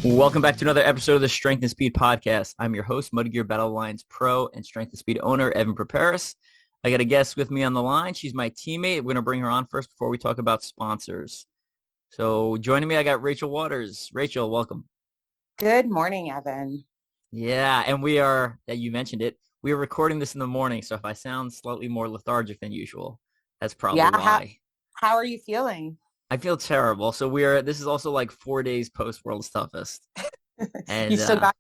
Welcome back to another episode of the Strength and Speed Podcast. I'm your host, Mud Gear Battle Alliance Pro and Strength and Speed owner, Evan Preparis. I got a guest with me on the line. She's my teammate. We're going to bring her on first before we talk about sponsors. So joining me, I got Rachel Waters. Rachel, welcome. Good morning, Evan. Yeah, and you mentioned it, we are recording this in the morning, so if I sound slightly more lethargic than usual, that's probably why. How are you feeling? I feel terrible. So this is also like 4 days post World's Toughest. And You still got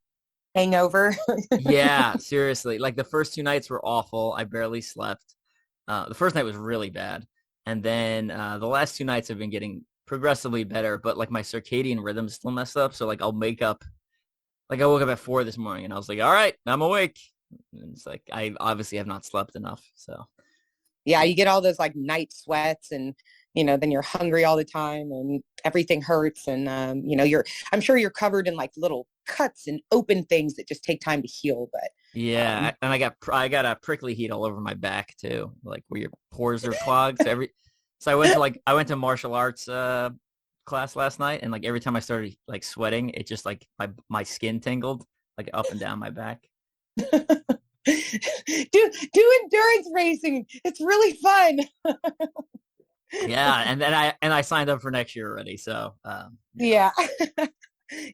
hangover? yeah, seriously. Like the first 2 nights were awful. I barely slept. The first night was really bad. And then the last 2 nights have been getting progressively better, but like my circadian rhythm is still messed up. So like I'll wake up, like I woke up at 4 this morning and I was like, all right, I'm awake. And it's like, I obviously have not slept enough. So Yeah, you get all those like night sweats and, then you're hungry all the time and everything hurts. And, I'm sure you're covered in like little cuts and open things that just take time to heal. But yeah, and I got a prickly heat all over my back too, like where your pores are clogged. So I went to martial arts class last night, and like every time I started like sweating, it just like my skin tingled like up and down my back. do endurance racing. It's really fun. Yeah, and then I signed up for next year already. So yeah.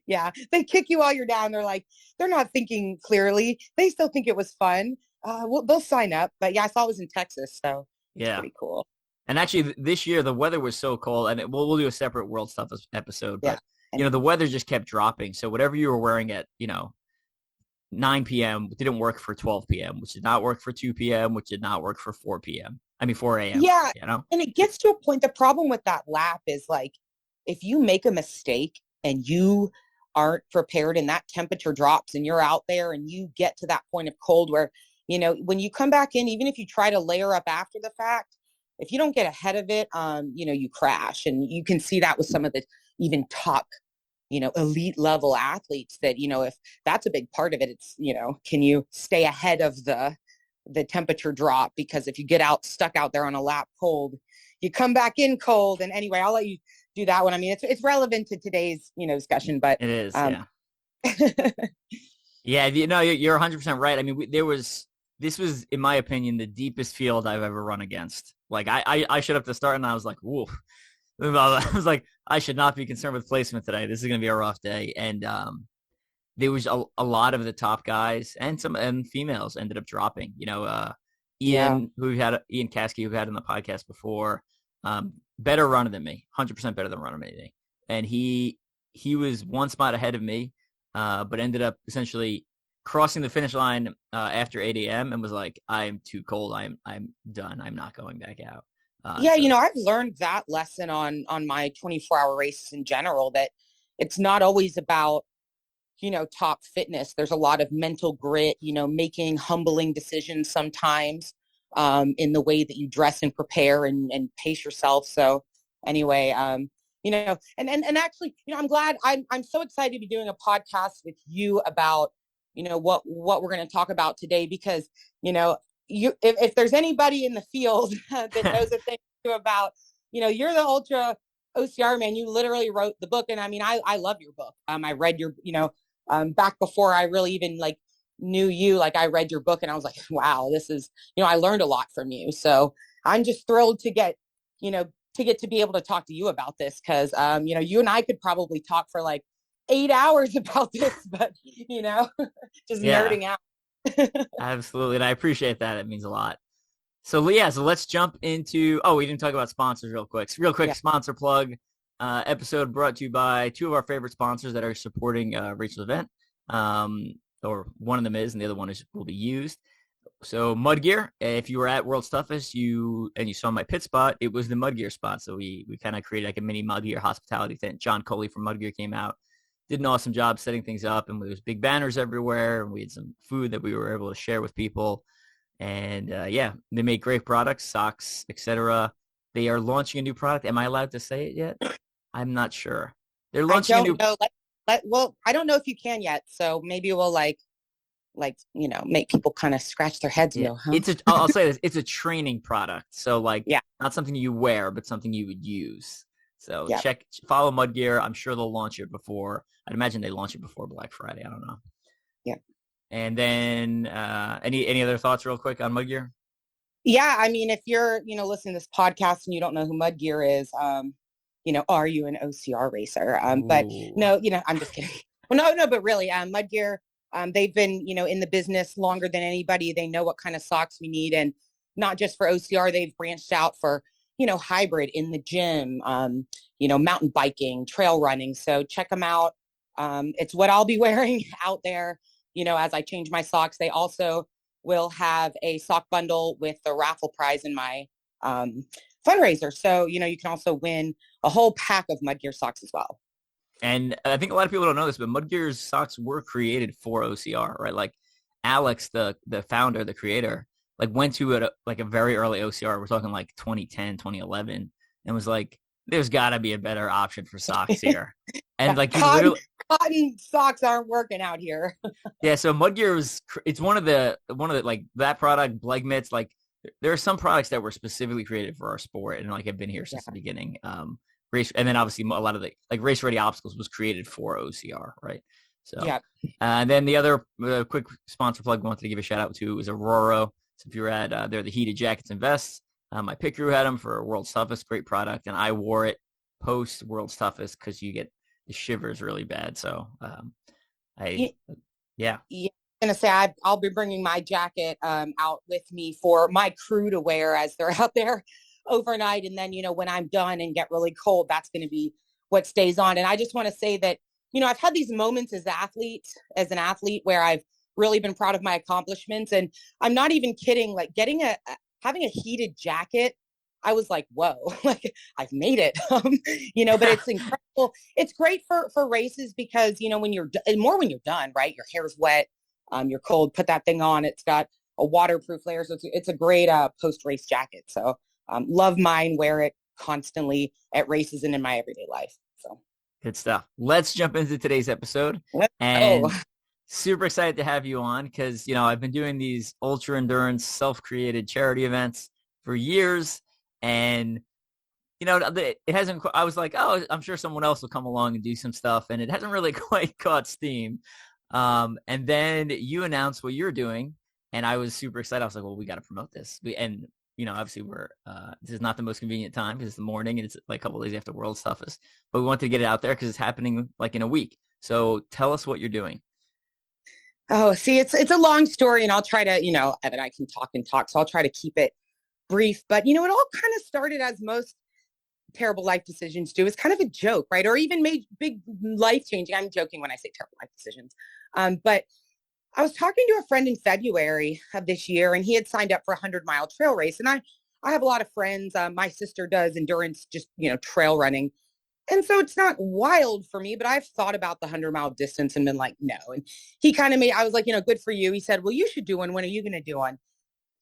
Yeah, they kick you while you're down. They're not thinking clearly. They still think it was fun. They'll sign up. But yeah, I saw it was in Texas, so it's pretty cool. And actually, this year the weather was so cold, and we'll do a separate World Stuff episode. But the weather just kept dropping. So whatever you were wearing at 9 p.m. didn't work for 12 p.m., which did not work for 2 p.m., which did not work for 4 p.m. 4 a.m. Yeah, and it gets to a point. The problem with that lap is like, if you make a mistake and you aren't prepared and that temperature drops and you're out there and you get to that point of cold where, when you come back in, even if you try to layer up after the fact, if you don't get ahead of it, you crash. And you can see that with some of the even top, elite level athletes that, if that's a big part of it, it's, can you stay ahead of the temperature drop? Because if you get stuck out there on a lap cold, you come back in cold. And anyway, I'll let you do that one. I mean, it's relevant to today's, discussion, but it is. Yeah. Yeah. You're 100% right. I mean, this was, in my opinion, the deepest field I've ever run against. Like I showed up to start and I was like, whoa. I was like, I should not be concerned with placement today. This is going to be a rough day. And there was a lot of the top guys and females ended up dropping. Ian Caskey, who had on the podcast before, better runner than me, 100% better than runner than me. And he was one spot ahead of me, but ended up essentially crossing the finish line after 8 a.m. and was like, I'm too cold. I'm done. I'm not going back out. I've learned that lesson on my 24-hour races in general, that it's not always about, top fitness. There's a lot of mental grit, making humbling decisions sometimes in the way that you dress and prepare and pace yourself. So anyway, and actually, I'm glad I'm so excited to be doing a podcast with you about, what we're going to talk about today, because, if there's anybody in the field that knows a thing about, you're the Ultra-OCR man. You literally wrote the book. And I mean, I love your book. I read your, back before I really even like knew you, like I read your book and I was like, wow, this is, I learned a lot from you. So I'm just thrilled to get to be able to talk to you about this. Cause, you and I could probably talk for like 8 hours about this, but just nerding out. Absolutely. And I appreciate that. It means a lot. So let's jump into, we didn't talk about sponsors real quick. Sponsor plug episode brought to you by two of our favorite sponsors that are supporting Rachel's event. Or one of them is, and the other one will be used. So Mud Gear, if you were at World's Toughest, you saw my pit spot, it was the Mud Gear spot. So we kind of created like a mini Mud Gear hospitality thing. John Coley from Mud Gear came out, did an awesome job setting things up, and there was big banners everywhere, and we had some food that we were able to share with people. And they make great products, socks, etc. They are launching a new product. Am I allowed to say it yet? I'm not sure. They're launching a new. Well, I don't know if you can yet, so maybe we'll make people kind of scratch their heads. Yeah. I'll say this: it's a training product, so not something you wear, but something you would use. So Yeah. follow Mud Gear. I'm sure they'll launch it before. I'd imagine they launch it before Black Friday. I don't know. Yeah. And then any other thoughts real quick on Mud Gear? Yeah. I mean, if you're, listening to this podcast and you don't know who Mud Gear is, are you an OCR racer? But no, I'm just kidding. Well, no, but really, Mud Gear, they've been, in the business longer than anybody. They know what kind of socks we need. And not just for OCR, they've branched out for, hybrid in the gym, mountain biking, trail running. So check them out. It's what I'll be wearing out there, as I change my socks. They also will have a sock bundle with the raffle prize in my fundraiser. So, you can also win a whole pack of Mud Gear socks as well. And I think a lot of people don't know this, but Mud Gear's socks were created for OCR, right? Like Alex, the founder, the creator, like went to a very early OCR. We're talking like 2010, 2011, and was like, there's got to be a better option for socks here. And like cotton socks aren't working out here. Yeah, so Mud Gear it's one of the like that product, Bleg Mitts, like there are some products that were specifically created for our sport and like have been here since the beginning. Race, and then obviously a lot of the like Race Ready Obstacles was created for OCR, right? So yeah. And then the other quick sponsor plug we wanted to give a shout out to is Aurora. So if you're at they're the heated jackets and vests. My pit crew had them for World's Toughest, great product, and I wore it post World's Toughest because you get the shivers really bad. So yeah. I'm gonna say I'll be bringing my jacket out with me for my crew to wear as they're out there overnight. And then, when I'm done and get really cold, that's going to be what stays on. And I just want to say that, I've had these moments as an athlete where I've really been proud of my accomplishments. And I'm not even kidding, like having a heated jacket, I was like, whoa, like I've made it, but it's incredible. It's great for races because, when you're done, right? Your hair's wet, you're cold, put that thing on. It's got a waterproof layer. So it's a great post-race jacket. So love mine, wear it constantly at races and in my everyday life. So good stuff. Let's jump into today's episode. And super excited to have you on because, I've been doing these ultra endurance self-created charity events for years. And, it hasn't, I was like, oh, I'm sure someone else will come along and do some stuff. And it hasn't really quite caught steam. And then you announced what you're doing. And I was super excited. I was like, well, we got to promote this. Obviously this is not the most convenient time because it's the morning and it's like a couple of days after World's Toughest, but we wanted to get it out there because it's happening like in a week. So tell us what you're doing. Oh, see, it's a long story and I'll try to, Evan, I can talk and talk. So I'll try to keep it brief, but it all kind of started as most terrible life decisions do. It's kind of a joke, right? Or even made big life changing. I'm joking when I say terrible life decisions. But I was talking to a friend in February of this year, and he had signed up for a 100-mile trail race. And I have a lot of friends. My sister does endurance, just, trail running. And so it's not wild for me, but I've thought about the 100-mile distance and been like, no. And he kind of I was like, good for you. He said, well, you should do one. When are you going to do one?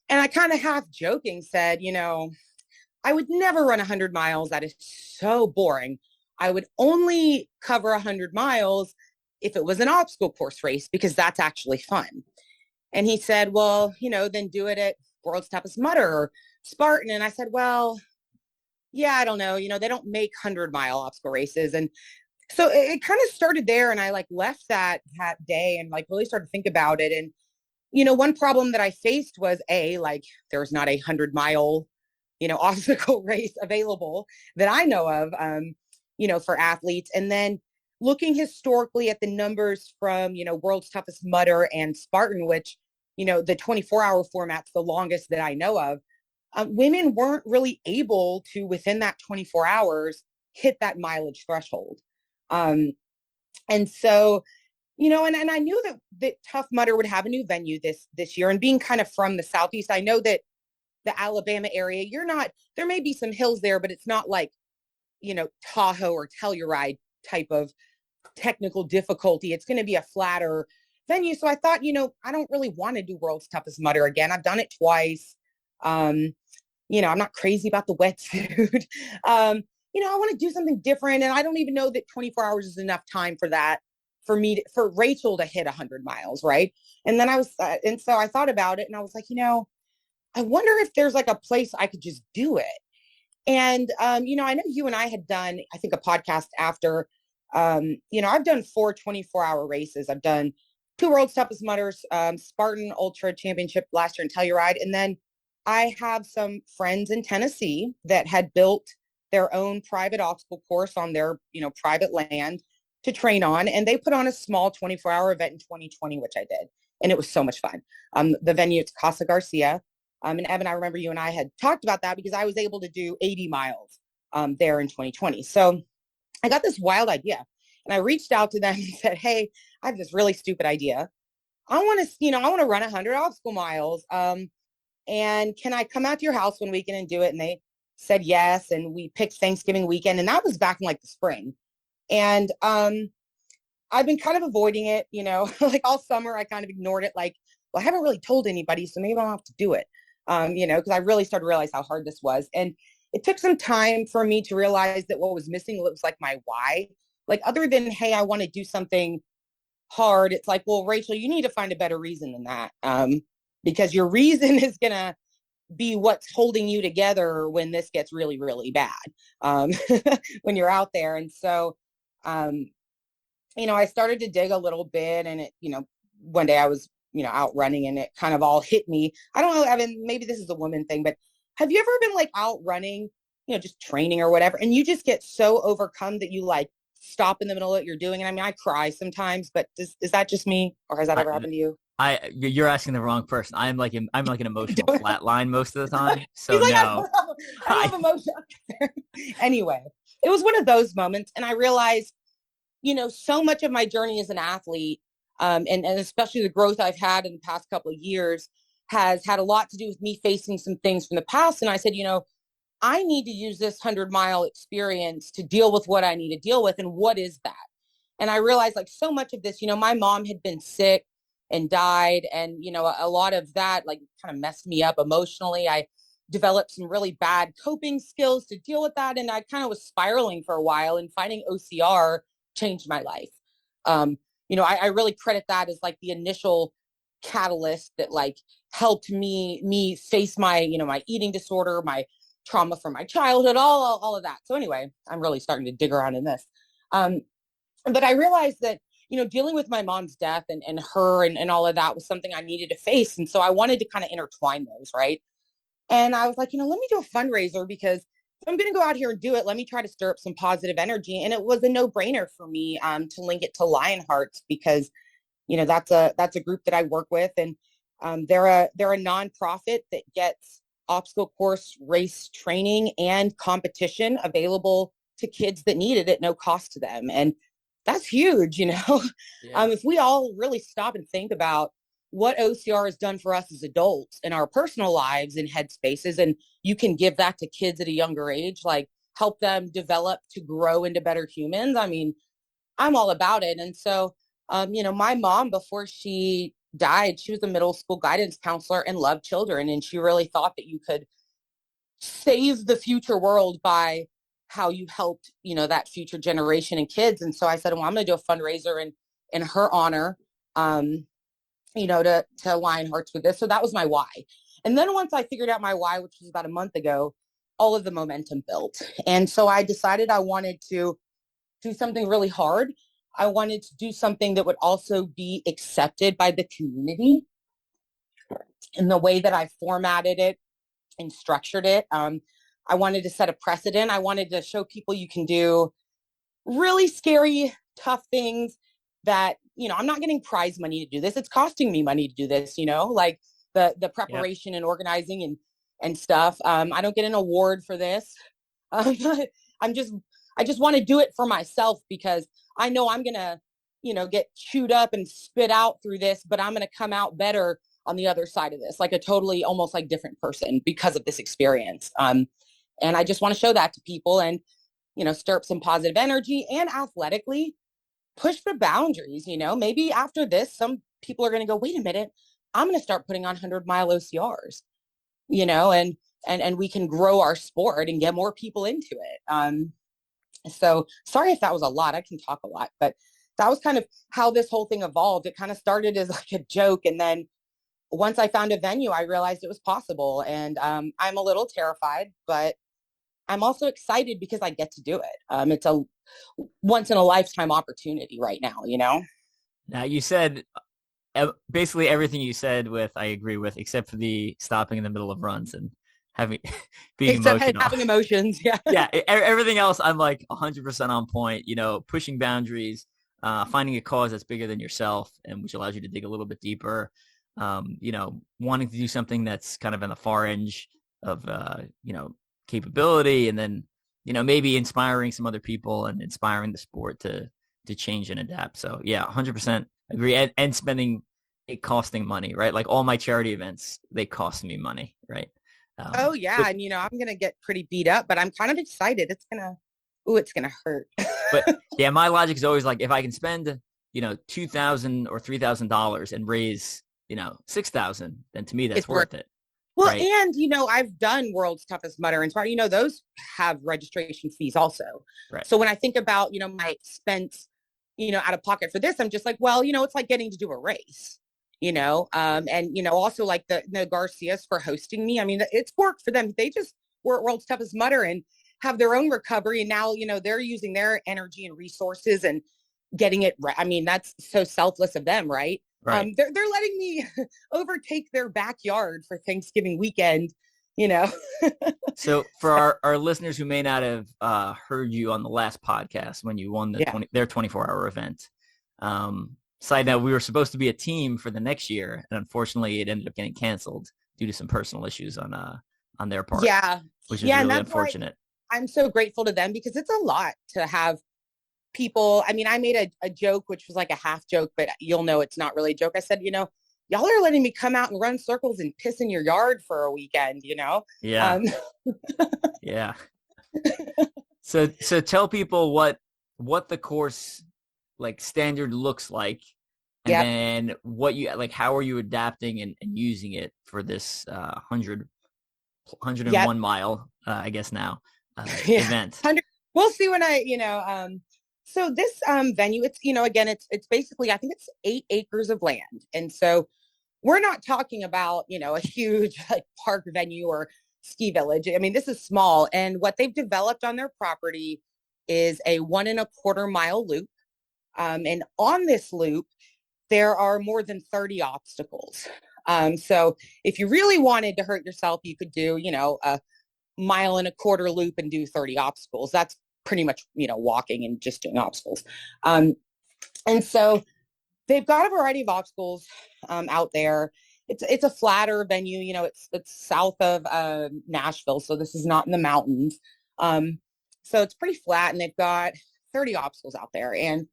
And I kind of half joking said, I would never run 100 miles. That is so boring. I would only cover 100 miles if it was an obstacle course race, because that's actually fun. And he said, well, then do it at World's Toughest Mudder or Spartan. And I said, well, yeah, I don't know. They don't make 100-mile obstacle races. And so it kind of started there. And I left that day and really started to think about it. And, one problem that I faced was there's not a 100-mile, obstacle race available that I know of, for athletes. And then looking historically at the numbers from, World's Toughest Mudder and Spartan, which, the 24-hour format's the longest that I know of, women weren't really able to, within that 24 hours, hit that mileage threshold. And so, and I knew that Tough Mudder would have a new venue this year. And being kind of from the Southeast, I know that the Alabama area, there may be some hills there, but it's not like, Tahoe or Telluride type of technical difficulty. It's going to be a flatter venue. So I thought, I don't really want to do World's Toughest Mudder again. I've done it twice. I'm not crazy about the wetsuit. I want to do something different. And I don't even know that 24 hours is enough time for that, for Rachel to hit 100 miles. Right. And then and so I thought about it and I was like, I wonder if there's a place I could just do it. And, I know you and I had done, I think, a podcast after, I've done 4 24-hour races. I've done 2 World's Toughest Mudders, Spartan Ultra Championship last year in Telluride. And then I have some friends in Tennessee that had built their own private obstacle course on their, private land to train on. And they put on a small 24-hour event in 2020, which I did. And it was so much fun. The venue, it's Casa Garcia. And Evan, I remember you and I had talked about that because I was able to do 80 miles there in 2020. So I got this wild idea and I reached out to them and said, hey, I have this really stupid idea. I want to run 100 obstacle miles. And can I come out to your house one weekend and do it? And they said yes. And we picked Thanksgiving weekend. And that was back in like the spring. And I've been kind of avoiding it, like all summer, I kind of ignored it. Like, well, I haven't really told anybody, so maybe I'll have to do it. Because I really started to realize how hard this was. And it took some time for me to realize that what was missing was like my why. Like other than, hey, I want to do something hard, it's like, well, Rachel, you need to find a better reason than that. Because your reason is going to be what's holding you together when this gets really, really bad, when you're out there. And so, I started to dig a little bit and it, one day I was, out running and it kind of all hit me. I don't know, Evan, maybe this is a woman thing, but have you ever been like out running, just training or whatever, and you just get so overcome that you like stop in the middle of what you're doing? And I mean, I cry sometimes, but is that just me or has that ever happened to you? You're asking the wrong person. I'm like an emotional flat line most of the time. So like, no, I don't have emotion. Anyway, it was one of those moments. And I realized, so much of my journey as an athlete, and especially the growth I've had in the past couple of years has had a lot to do with me facing some things from the past. And I said, I need to use this 100-mile experience to deal with what I need to deal with. And what is that? And I realized like so much of this, my mom had been sick and died. And, a lot of that like kind of messed me up emotionally. I developed some really bad coping skills to deal with that. And I kind of was spiraling for a while, and finding OCR changed my life. I really credit that as like the initial catalyst that like helped me face my, my eating disorder, my trauma from my childhood, all of that. So anyway, I'm really starting to dig around in this. But I realized that, dealing with my mom's death and her and all of that was something I needed to face. And so I wanted to kind of intertwine those, right? And I was like, let me do a fundraiser, because if I'm going to go out here and do it, let me try to stir up some positive energy. And it was a no-brainer for me to link it to Lionhearts, because, that's a group that I work with. And they're a nonprofit that gets obstacle course race training and competition available to kids that need it at no cost to them. And that's huge, Yeah. If we all really stop and think about what OCR has done for us as adults in our personal lives and headspaces, and you can give that to kids at a younger age, like help them develop to grow into better humans. I mean, I'm all about it. And so, my mom, before she died, she was a middle school guidance counselor and loved children. And she really thought that you could save the future world by how you helped, that future generation and kids. And so I said, well, I'm going to do a fundraiser in her honor, to Lionhearts with this. So that was my why. And then once I figured out my why, which was about a month ago, all of the momentum built. And so I decided I wanted to do something really hard. I wanted to do something that would also be accepted by the community in the way that I formatted it and structured it. I wanted to set a precedent. I wanted to show people you can do really scary, tough things that, I'm not getting prize money to do this. It's costing me money to do this, like the preparation and organizing and stuff. I don't get an award for this. I just want to do it for myself, because I know I'm going to, get chewed up and spit out through this, but I'm going to come out better on the other side of this, like a totally almost like different person because of this experience. And I just want to show that to people and, stir up some positive energy and athletically push the boundaries. Maybe after this, some people are going to go, wait a minute, I'm going to start putting on 100-mile OCRs, and we can grow our sport and get more people into it. So sorry if that was a lot. I can talk a lot, but that was kind of how this whole thing evolved. It kind of started as like a joke. And then once I found a venue, I realized it was possible. And I'm a little terrified, but I'm also excited because I get to do it. It's a once in a lifetime opportunity right now, you know? Now you said basically everything you said with I agree with, except for the stopping in the middle of runs and having being Except emotional. having emotions. Yeah. Yeah, everything else I'm like 100% on point. You know, pushing boundaries, finding a cause that's bigger than yourself, and which allows you to dig a little bit deeper. You know, wanting to do something that's kind of in the far edge of you know, capability, and then you know maybe inspiring some other people and inspiring the sport to change and adapt. So yeah, 100% agree. And spending it costing money, right? Like all my charity events, they cost me money, right? Oh yeah, But and I'm gonna get pretty beat up, but I'm kind of excited. It's gonna hurt. But yeah, my logic is always like if I can spend, you know, $2,000 or $3,000 and raise, you know, 6,000, then to me that's It's worth. worth it, Well, right? and I've done World's Toughest Mudder and Inspire. Those have registration fees also. Right. So when I think about my expense, out of pocket for this, I'm just like, well, it's like getting to do a race. And also like the Garcias for hosting me. I mean, it's work for them. They just were at World's Toughest Mudder and have their own recovery, and now they're using their energy and resources and getting it right. I mean, that's so selfless of them, right? Right. They're letting me overtake their backyard for Thanksgiving weekend, you know. So for our listeners who may not have heard you on the last podcast when you won Yeah. their 24-hour event, side note, we were supposed to be a team for the next year, and unfortunately, it ended up getting canceled due to some personal issues on their part. Yeah, which is and really that's why unfortunate. I'm so grateful to them, because it's a lot to have people. I mean, I made a joke, which was like a half joke, but you'll know it's not really a joke. I said, y'all are letting me come out and run circles and piss in your yard for a weekend, Yeah. Yeah. So tell people what the course like standard looks like, and Yep. then what you like, how are you adapting and using it for this 101 Yep. mile, I guess now, Yeah. event. We'll see when so this venue, it's, again, it's basically, I think it's 8 acres of land. And so we're not talking about, a huge like park venue or ski village. I mean, this is small. And what they've developed on their property is a 1.25 mile loop. And on this loop, there are more than 30 obstacles. So if you really wanted to hurt yourself, you could do, a 1.25 mile loop and do 30 obstacles. That's pretty much, walking and just doing obstacles. And so they've got a variety of obstacles out there. It's a flatter venue, it's south of Nashville, so this is not in the mountains. So it's pretty flat, and they've got 30 obstacles out there. And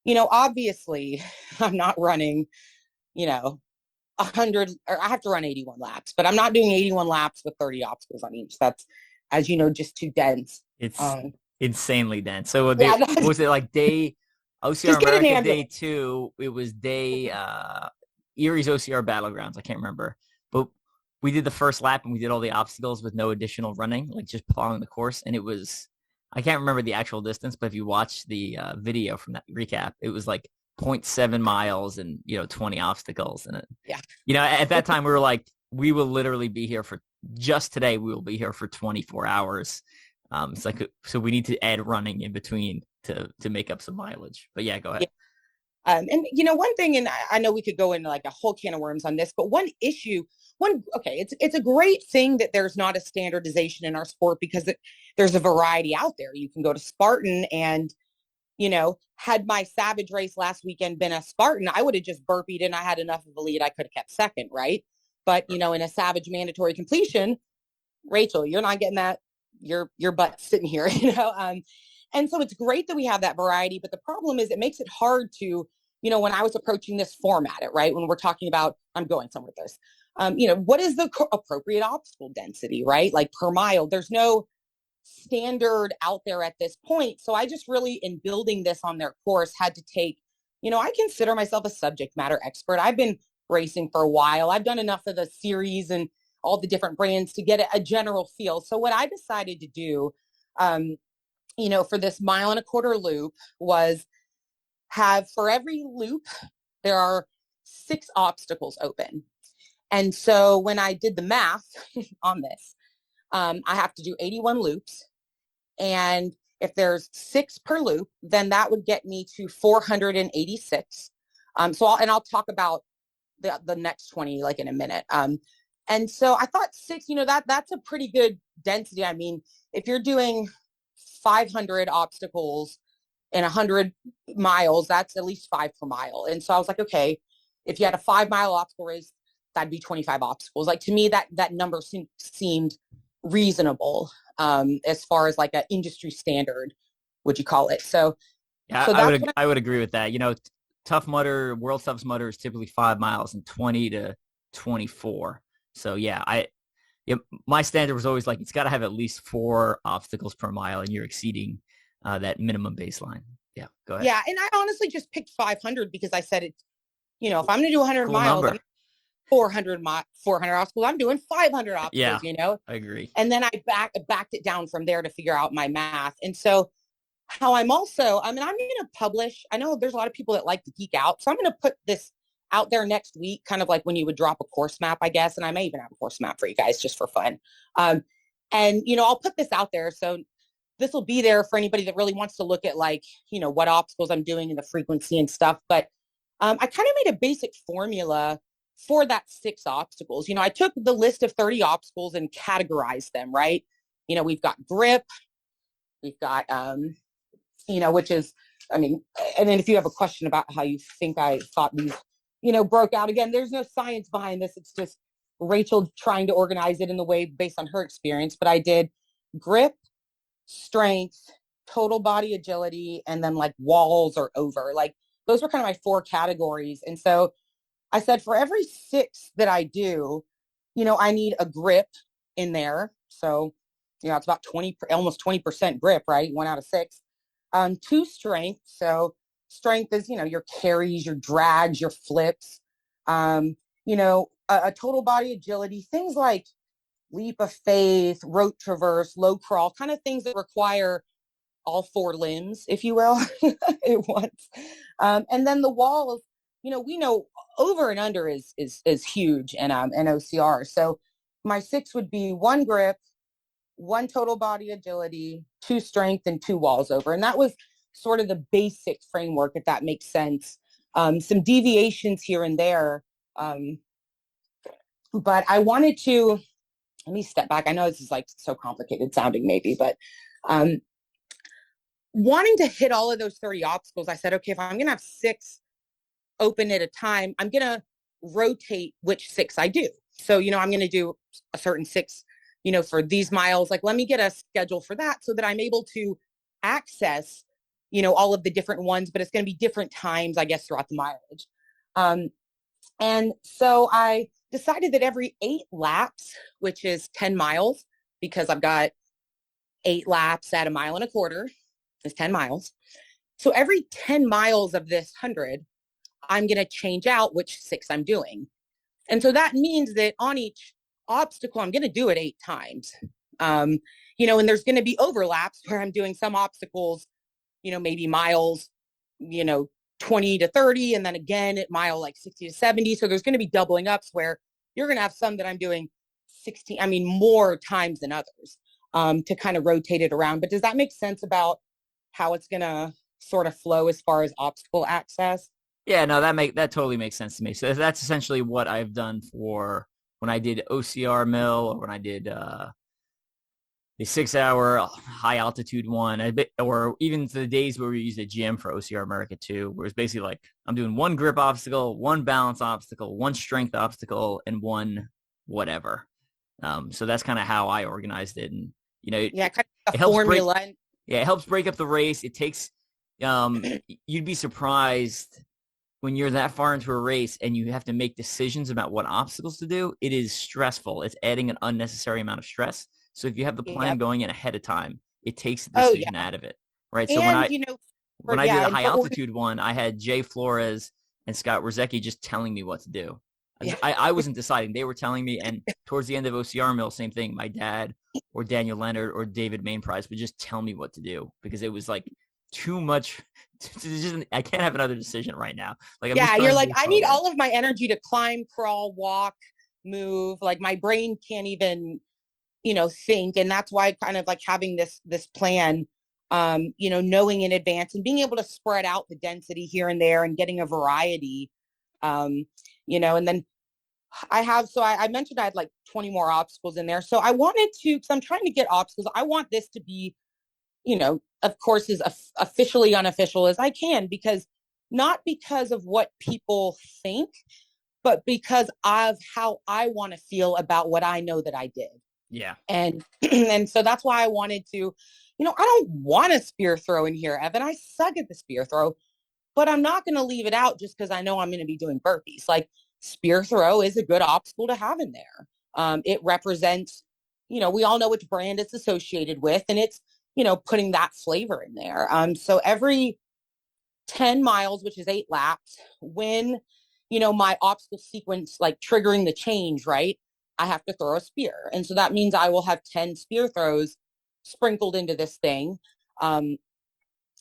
obviously, I'm not running, 100, or I have to run 81 laps, but I'm not doing 81 laps with 30 obstacles on each. That's, as you know, just too dense. It's insanely dense. So was it like day OCR America day 2? It was day Erie's OCR Battlegrounds. I can't remember, but we did the first lap and we did all the obstacles with no additional running, like just plowing the course. And it was, I can't remember the actual distance, but if you watch the video from that recap, it was like 0.7 miles and 20 obstacles. And at that time we were like, we will literally be here for just today. We will be here for 24 hours. It's like, so we need to add running in between to make up some mileage. But yeah, go ahead. Yeah. And one thing, and I know we could go into like a whole can of worms on this, but it's a great thing that there's not a standardization in our sport, because there's a variety out there. You can go to Spartan, and had my Savage race last weekend been a Spartan, I would have just burpeed and I had enough of a lead. I could have kept second, right? But in a Savage mandatory completion, Rachel, you're not getting that. Your butt sitting here, and so it's great that we have that variety. But the problem is, it makes it hard to, when I was approaching this format, right? When we're talking about, I'm going somewhere with this, what is the appropriate obstacle density, right? Like per mile, there's no standard out there at this point. So I just really, in building this on their course, had to take, I consider myself a subject matter expert. I've been racing for a while. I've done enough of the series and all the different brands to get a general feel. So what I decided to do, for this 1.25 mile loop, was have, for every loop, there are 6 obstacles open. And so when I did the math on this, I have to do 81 loops. And if there's 6 per loop, then that would get me to 486. I'll talk about the next 20 like in a minute. And so I thought 6, that's a pretty good density. I mean, if you're doing 500 obstacles in 100 miles, that's at least 5 per mile. And so I was like, okay, if you had a 5-mile obstacle race, that'd be 25 obstacles. Like, to me, that number seemed reasonable, as far as like an industry standard, would you call it? So yeah, I would agree with that. Tough Mudder, World's Toughest Mudder is typically 5 miles and 20 to 24. So yeah, my standard was always like, it's got to have at least 4 obstacles per mile, and you're exceeding that minimum baseline. Yeah, go ahead. Yeah, and I honestly just picked 500 because I said it's, if I'm going to do 100 miles, 400 obstacles, I'm doing 500 obstacles. Yeah, I agree. And then I backed it down from there to figure out my math. And so how I'm going to publish. I know there's a lot of people that like to geek out, so I'm going to put this out there next week, kind of like when you would drop a course map, I guess. And I may even have a course map for you guys just for fun. And I'll put this out there. So this will be there for anybody that really wants to look at, like, what obstacles I'm doing and the frequency and stuff. But I kind of made a basic formula for that 6 obstacles. I took the list of 30 obstacles and categorized them, right? We've got grip, we've got, which is, and then if you have a question about how you think I thought these, broke out, again, there's no science behind this. It's just Rachel trying to organize it in the way based on her experience. But I did grip, strength, total body agility, and then like walls or over. Like, those were kind of my 4 categories. And so I said, for every 6 that I do, I need a grip in there. So, it's about almost 20% grip, right? 1 out of 6. 2 strength. So strength is, your carries, your drags, your flips, a total body agility, things like leap of faith, rote traverse, low crawl, kind of things that require all 4 limbs, if you will, at once. And then the walls, we know over and under is huge in OCR. So my 6 would be 1 grip, 1 total body agility, 2 strength, and 2 walls over. And that was sort of the basic framework, if that makes sense. Some deviations here and there. But I wanted to, let me step back. I know this is like so complicated sounding maybe, but wanting to hit all of those 30 obstacles, I said, okay, if I'm going to have 6 open at a time, I'm going to rotate which 6 I do. So, I'm going to do a certain 6, for these miles. Like, let me get a schedule for that so that I'm able to access, all of the different ones, but it's going to be different times, I guess, throughout the mileage. And so I decided that every 8 laps, which is 10 miles, because I've got 8 laps at 1.25 miles, is 10 miles. So every 10 miles of this 100, I'm going to change out which 6 I'm doing. And so that means that on each obstacle, I'm going to do it 8 times. And there's going to be overlaps where I'm doing some obstacles, maybe miles, 20 to 30, and then again at mile like 60 to 70. So there's going to be doubling ups where you're going to have some that I'm doing more times than others, to kind of rotate it around. But does that make sense about how it's going to sort of flow as far as obstacle access? Yeah, no, that totally makes sense to me. So that's essentially what I've done for when I did OCR mill, or when I did the 6-hour high altitude one, or even the days where we used a GM for OCR America 2, where it's basically like I'm doing 1 grip obstacle, 1 balance obstacle, 1 strength obstacle, and 1 whatever. So that's kind of how I organized it. And, kind of a formula. It helps break up the race. It takes, you'd be surprised when you're that far into a race and you have to make decisions about what obstacles to do. It is stressful. It's adding an unnecessary amount of stress. So if you have the plan going in ahead of time, it takes the decision out of it, right? So when I did a high altitude one, I had Jay Flores and Scott Rosecki just telling me what to do. Yeah. I wasn't deciding. They were telling me, and towards the end of OCR mill, same thing. My dad or Daniel Leonard or David Mainprice would just tell me what to do, because it was like too much. I can't have another decision right now. Like, you're like, I need all of my energy to climb, crawl, walk, move. Like, my brain can't even, think. And that's why kind of like having this plan, knowing in advance and being able to spread out the density here and there and getting a variety, and then I mentioned I had like 20 more obstacles in there. So I wanted to, because I'm trying to get obstacles. I want this to be, of course, as officially unofficial as I can, not because of what people think, but because of how I want to feel about what I know that I did. Yeah. And and so that's why I wanted to, I don't want a spear throw in here, Evan. I suck at the spear throw, but I'm not going to leave it out just because I know I'm going to be doing burpees. Like, spear throw is a good obstacle to have in there. It represents, we all know which brand it's associated with, and it's, putting that flavor in there. So every 10 miles, which is 8 laps, when, my obstacle sequence, like triggering the change, right, I have to throw a spear. And so that means I will have 10 spear throws sprinkled into this thing,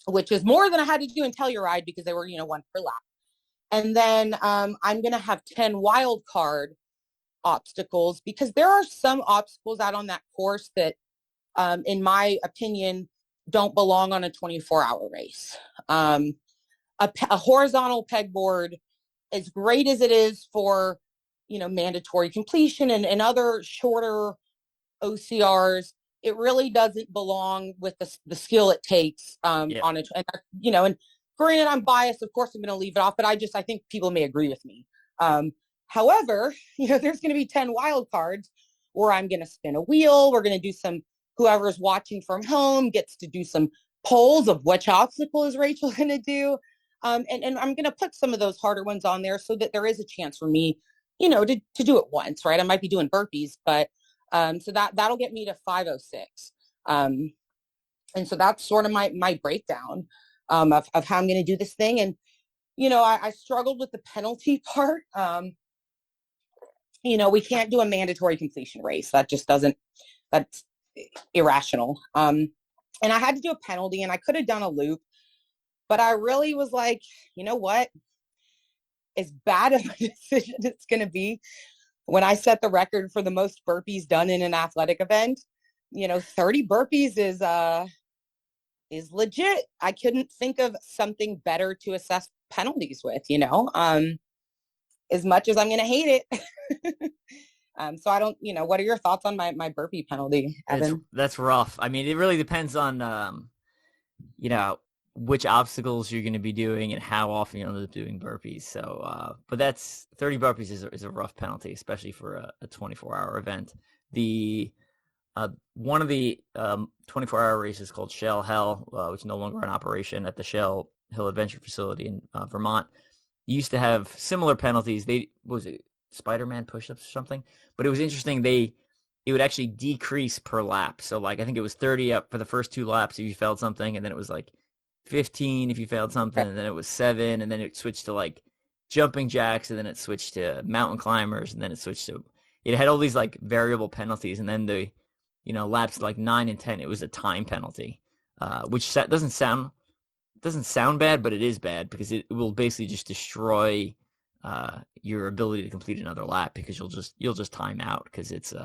which is more than I had to do in Telluride because they were, one per lap. And then I'm going to have 10 wild card obstacles, because there are some obstacles out on that course that, in my opinion, don't belong on a 24-hour race. A horizontal pegboard, as great as it is for, mandatory completion and other shorter OCRs, it really doesn't belong with the skill it takes on it. And granted, I'm biased. Of course, I'm going to leave it off, but I think people may agree with me. However, there's going to be 10 wild cards where I'm going to spin a wheel. We're going to do whoever's watching from home gets to do some polls of which obstacle is Rachel going to do. And I'm going to put some of those harder ones on there so that there is a chance for me, to do it once, right? I might be doing burpees, but so that'll get me to 506. And so that's sort of my breakdown of how I'm going to do this thing. And, I struggled with the penalty part. We can't do a mandatory completion race. That's irrational. And I had to do a penalty, and I could have done a loop, but I really was like, you know what? As bad of a decision it's going to be, when I set the record for the most burpees done in an athletic event, 30 burpees is legit. I couldn't think of something better to assess penalties with, as much as I'm going to hate it. So I don't, what are your thoughts on my burpee penalty, Evan? That's rough. I mean, it really depends on, which obstacles you're going to be doing and how often you're going to be doing burpees. So, but that's 30 burpees is a rough penalty, especially for a 24-hour event. One of the 24-hour races called Shell Hell, which is no longer in operation at the Shell Hill Adventure Facility in Vermont, used to have similar penalties. Was it Spider-Man push-ups or something? But it was interesting. It would actually decrease per lap. So like, I think it was 30 up for the first 2 laps if you failed something, and then it was like 15 if you failed something, and then it was 7, and then it switched to like jumping jacks, and then it switched to mountain climbers, and then it switched to, it had all these like variable penalties, and then the laps like 9 and 10, it was a time penalty, which doesn't sound bad, but it is bad because it will basically just destroy your ability to complete another lap, because you'll just time out, because it's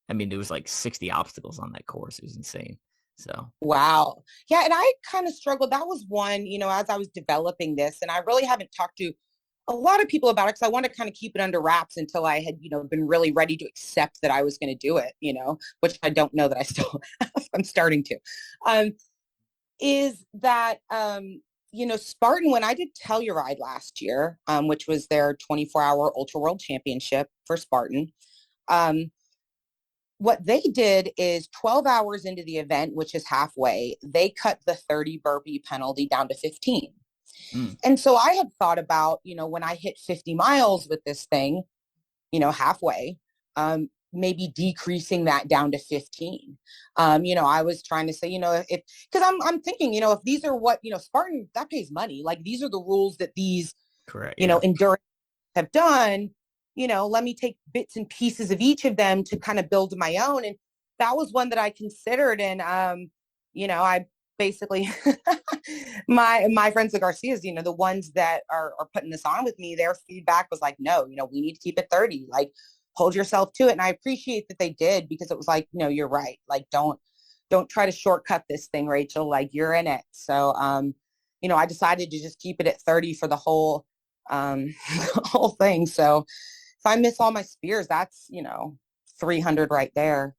there was like 60 obstacles on that course. It was insane. So wow. Yeah. And I kind of struggled. That was one, as I was developing this, and I really haven't talked to a lot of people about it, because I want to kind of keep it under wraps until I had, been really ready to accept that I was going to do it, which I don't know that I still I'm starting to, is that, Spartan, when I did Telluride last year, which was their 24-hour Ultra World Championship for Spartan, what they did is 12 hours into the event, which is halfway, they cut the 30 burpee penalty down to 15. And so I had thought about, when I hit 50 miles with this thing, halfway, maybe decreasing that down to 15. I was trying to say, because I'm thinking, if these are what, Spartan, that pays money. Like, these are the rules that these, correct, endurance have done. Let me take bits and pieces of each of them to kind of build my own. And that was one that I considered. And, I basically, my friends, the Garcias, the ones that are putting this on with me, their feedback was like, no, we need to keep it 30. Like, hold yourself to it. And I appreciate that they did, because it was like, no, you're right. Like, don't try to shortcut this thing, Rachel. Like, you're in it. So, I decided to just keep it at 30 for the whole, whole thing. So if I miss all my spears, that's, 300 right there.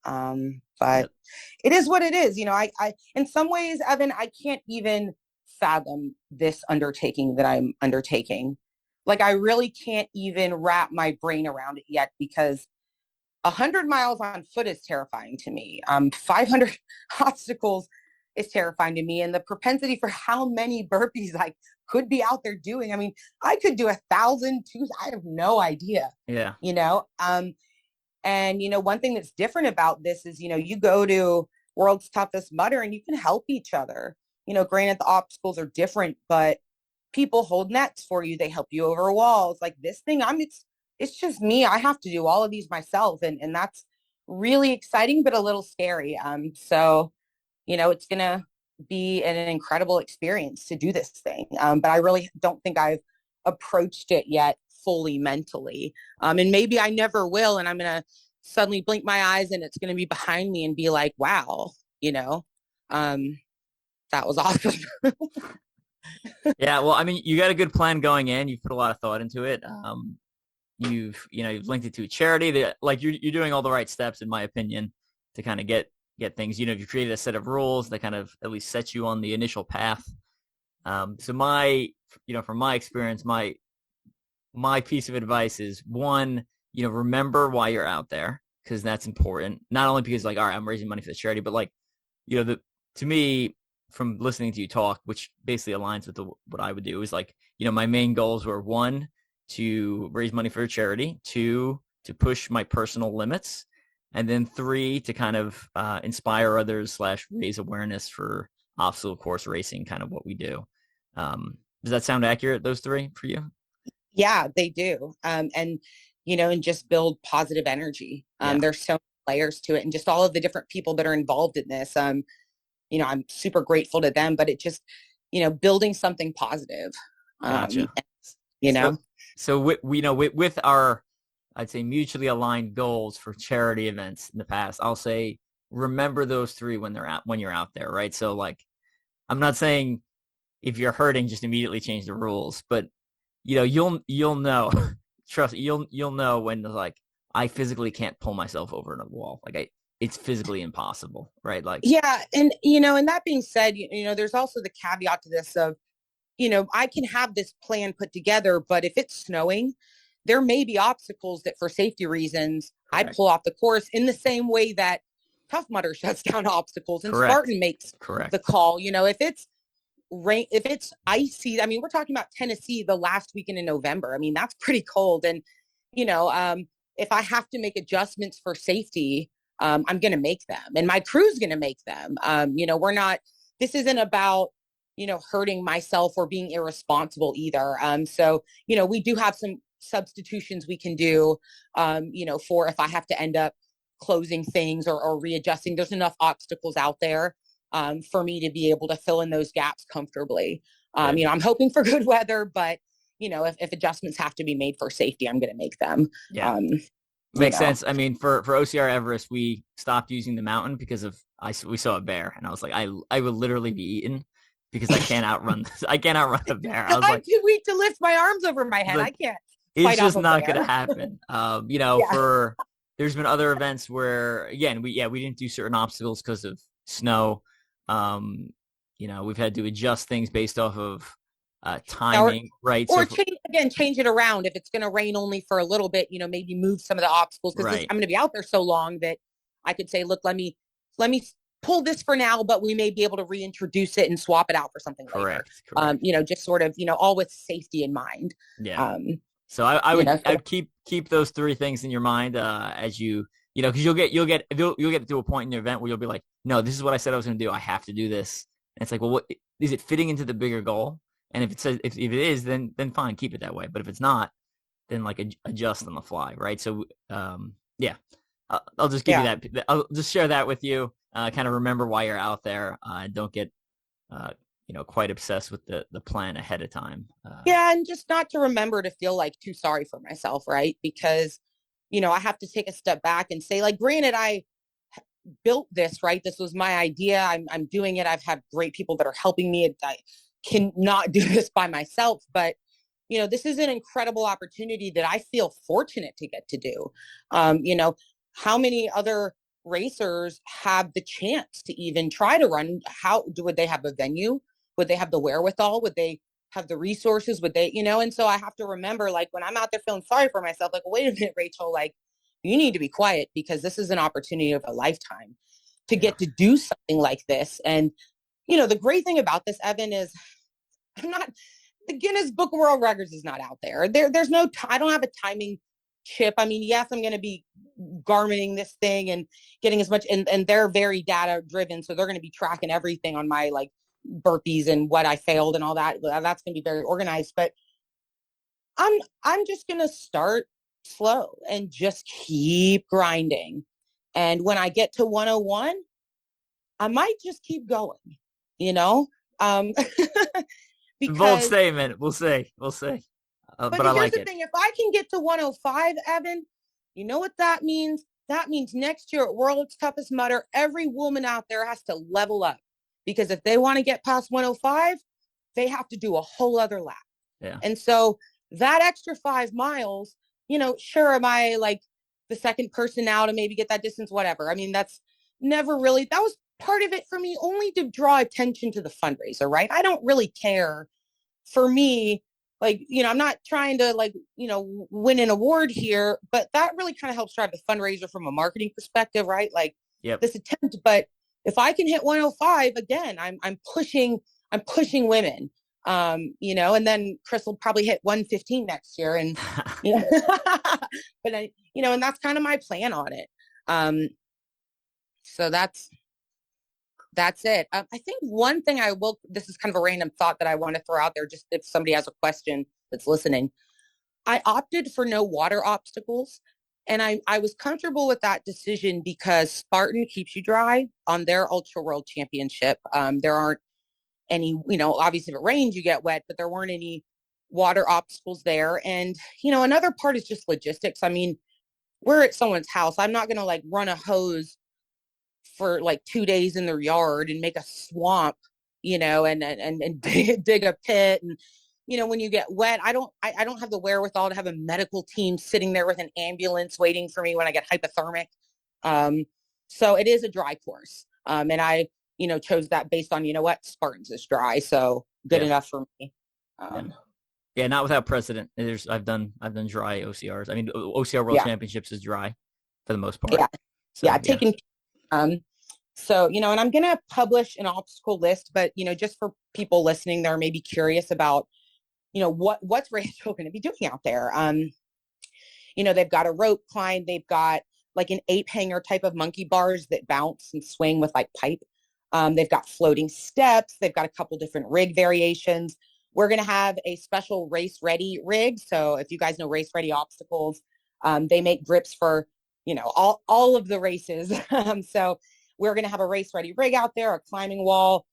But it is what it is. I, in some ways, Evan, I can't even fathom this undertaking that I'm undertaking. Like, I really can't even wrap my brain around it yet, because 100 miles on foot is terrifying to me. 500 obstacles is terrifying to me. And the propensity for how many burpees I could be out there doing. I mean, I could do 1,000, I have no idea. Yeah. And, one thing that's different about this is, you go to World's Toughest Mudder and you can help each other. Granted, the obstacles are different, but people hold nets for you. They help you over walls. Like this thing, it's just me. I have to do all of these myself. And that's really exciting, but a little scary. So, it's going to be an incredible experience to do this thing. But I really don't think I've approached it yet fully mentally. And maybe I never will. And I'm going to suddenly blink my eyes and it's going to be behind me and be like, wow, that was awesome. Yeah. Well, I mean, you got a good plan going in. You've put a lot of thought into it. You've linked it to a charity that, like, you're doing all the right steps, in my opinion, to kind of get things, you've created a set of rules that kind of at least set you on the initial path. So from my experience, my piece of advice is, one, remember why you're out there, because that's important. Not only because, like, all right, I'm raising money for the charity, but like, to me, from listening to you talk, which basically aligns with what I would do, is like, my main goals were, one, to raise money for a charity, two, to push my personal limits, and then three, to kind of inspire others / raise awareness for obstacle course racing, kind of what we do. Does that sound accurate, those three, for you? Yeah, they do. And just build positive energy. There's so many layers to it, and just all of the different people that are involved in this. I'm super grateful to them, but it just, building something positive. Gotcha. So with our, I'd say, mutually aligned goals for charity events in the past, I'll say, remember those three when you're out there, right? So, like, I'm not saying if you're hurting, just immediately change the rules, but you'll know, trust me, you'll know when, like, I physically can't pull myself over a wall. Like, it's physically impossible, right? Like, yeah. And, and that being said, there's also the caveat to this of, I can have this plan put together, but if it's snowing, there may be obstacles that, for safety reasons, correct, I pull off the course, in the same way that Tough Mudder shuts down obstacles and correct, Spartan makes correct the call. If it's rain, if it's icy, I mean, we're talking about Tennessee the last weekend in November. I mean, that's pretty cold. And, if I have to make adjustments for safety, I'm going to make them, and my crew's going to make them. This isn't about, hurting myself or being irresponsible either. So, we do have some substitutions we can do, for if I have to end up closing things or readjusting. There's enough obstacles out there for me to be able to fill in those gaps comfortably. I'm hoping for good weather, but if adjustments have to be made for safety, I'm going to make them. Yeah. Makes sense. I mean, for OCR Everest, we stopped using the mountain because we saw a bear, and I was like, I would literally be eaten because I can't outrun this. I can't outrun a bear. I was like, I'm too weak to lift my arms over my head. Like, I can't. It's just not going to happen. There's been other events where, again, we didn't do certain obstacles because of snow. We've had to adjust things based off of timing, right? Or change it around. If it's going to rain only for a little bit, maybe move some of the obstacles, because I'm going to be out there so long that I could say, look, let me pull this for now, but we may be able to reintroduce it and swap it out for something later. Correct. Just sort of, all with safety in mind. Yeah. So I'd keep those three things in your mind as you, because you'll get to a point in your event where you'll be like, no, this is what I said I was going to do. I have to do this. And it's like, well, what is it fitting into the bigger goal? And if it says, if it is, then fine, keep it that way. But if it's not, then like adjust on the fly, right? So I'll just give you that. I'll just share that with you. Kind of remember why you're out there. Don't get quite obsessed with the plan ahead of time. And just not to remember to feel like too sorry for myself, right? Because I have to take a step back and say, like, granted, I built this, right? This was my idea. I'm doing it. I've had great people that are helping me. I cannot do this by myself, but this is an incredible opportunity that I feel fortunate to get to do. How many other racers have the chance to even try to run? Would they have a venue? Would they have the wherewithal? Would they have the resources? Would they, and so I have to remember, like, when I'm out there feeling sorry for myself, like, wait a minute, Rachel, like, you need to be quiet, because this is an opportunity of a lifetime to get to do something like this. And, the great thing about this, Evan, is the Guinness Book of World Records is not out there. There's no, I don't have a timing chip. I mean, yes, I'm going to be garmenting this thing and getting as much, and they're very data driven. So they're going to be tracking everything on my, like, burpees and what I failed and all that. That's going to be very organized, but I'm just going to start slow and just keep grinding. And when I get to 101, I might just keep going, because, bold statement. We'll see. But here's like the thing. If I can get to 105, Evan, you know what that means? That means next year at World's Toughest Mudder, every woman out there has to level up, because if they want to get past 105, they have to do a whole other lap. Yeah. And so that extra 5 miles, sure, am I like the second person now to maybe get that distance, whatever. I mean, that's never really, that was part of it for me, only to draw attention to the fundraiser, right? I don't really care. For me, like, I'm not trying to, like, win an award here, but that really kind of helps drive the fundraiser from a marketing perspective, right? Like, this attempt, but if I can hit 105 again, I'm pushing women, and then Chris will probably hit 115 next year. And, but and that's kind of my plan on it. So that's it. I think one thing this is kind of a random thought that I want to throw out there, just if somebody has a question that's listening. I opted for no water obstacles, and I was comfortable with that decision because Spartan keeps you dry on their Ultra World Championship. There aren't any, obviously if it rains, you get wet, but there weren't any water obstacles there. And, another part is just logistics. I mean, we're at someone's house. I'm not going to, like, run a hose for like 2 days in their yard and make a swamp, and dig a pit. And, when you get wet, I don't have the wherewithal to have a medical team sitting there with an ambulance waiting for me when I get hypothermic. So it is a dry course. And I, chose that based on, Spartans is dry. So good enough for me. Yeah, not without precedent. I've done dry OCRs. I mean, OCR World Championships is dry for the most part. Yeah. So, taking, so, and I'm going to publish an obstacle list, but, just for people listening, they're maybe curious about, what's Rachel going to be doing out there? They've got a rope climb. They've got like an ape hanger type of monkey bars that bounce and swing with like pipe. They've got floating steps. They've got a couple different rig variations. We're going to have a special race ready rig. So if you guys know Race Ready Obstacles, they make grips for, all of the races. So we're going to have a race ready rig out there, a climbing wall,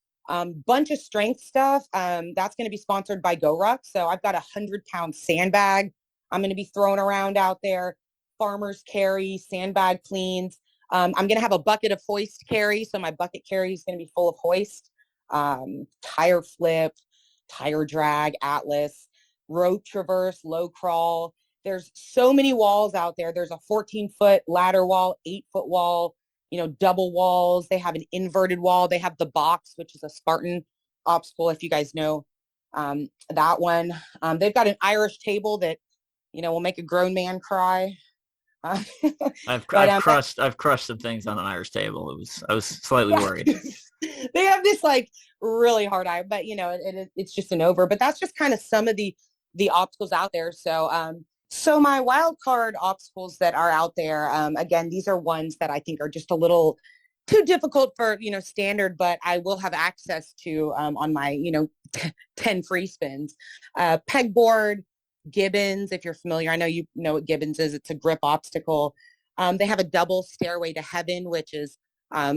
bunch of strength stuff. That's going to be sponsored by GoRuck. So I've got 100-pound sandbag I'm going to be throwing around out there. Farmers carry, sandbag cleans. I'm going to have a bucket of hoist carry. So my bucket carry is going to be full of hoist, tire flip, tire drag, Atlas, road traverse, low crawl. There's so many walls out there. There's a 14-foot ladder wall, 8-foot wall, double walls. They have an inverted wall. They have the box, which is a Spartan obstacle, if you guys know that one. They've got an Irish table that, will make a grown man cry. I've crushed some things on an Irish table. I was slightly worried. They have this like really hard eye, but it's just an over. But that's just kind of some of the obstacles out there. So my wild card obstacles that are out there, again, these are ones that I think are just a little too difficult for, standard, but I will have access to on my, 10 free spins. Pegboard, Gibbons, if you're familiar. I know you know what Gibbons is. It's a grip obstacle. They have a double stairway to heaven, which is, a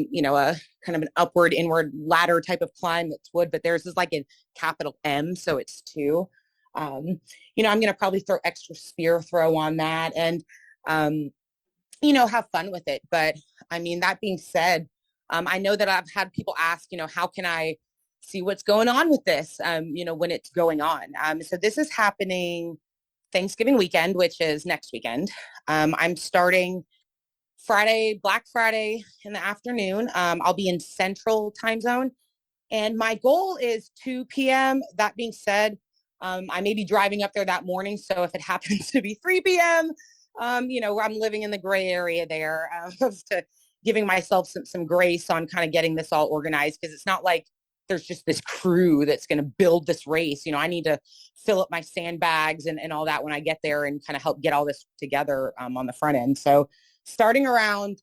kind of an upward, inward ladder type of climb that's wood, but theirs is like a capital M, so it's 2. I'm going to probably throw extra spear throw on that. And have fun with it. But I mean, that being said, I know that I've had people ask, how can I see what's going on with this, when it's going on. So this is happening Thanksgiving weekend, which is next weekend. I'm starting Black Friday in the afternoon. I'll be in Central time zone. And my goal is 2 p.m. That being said, I may be driving up there that morning. So if it happens to be 3 p.m., I'm living in the gray area there, to giving myself some grace on kind of getting this all organized, because it's not like there's just this crew that's going to build this race. I need to fill up my sandbags and all that when I get there and kind of help get all this together on the front end. So starting around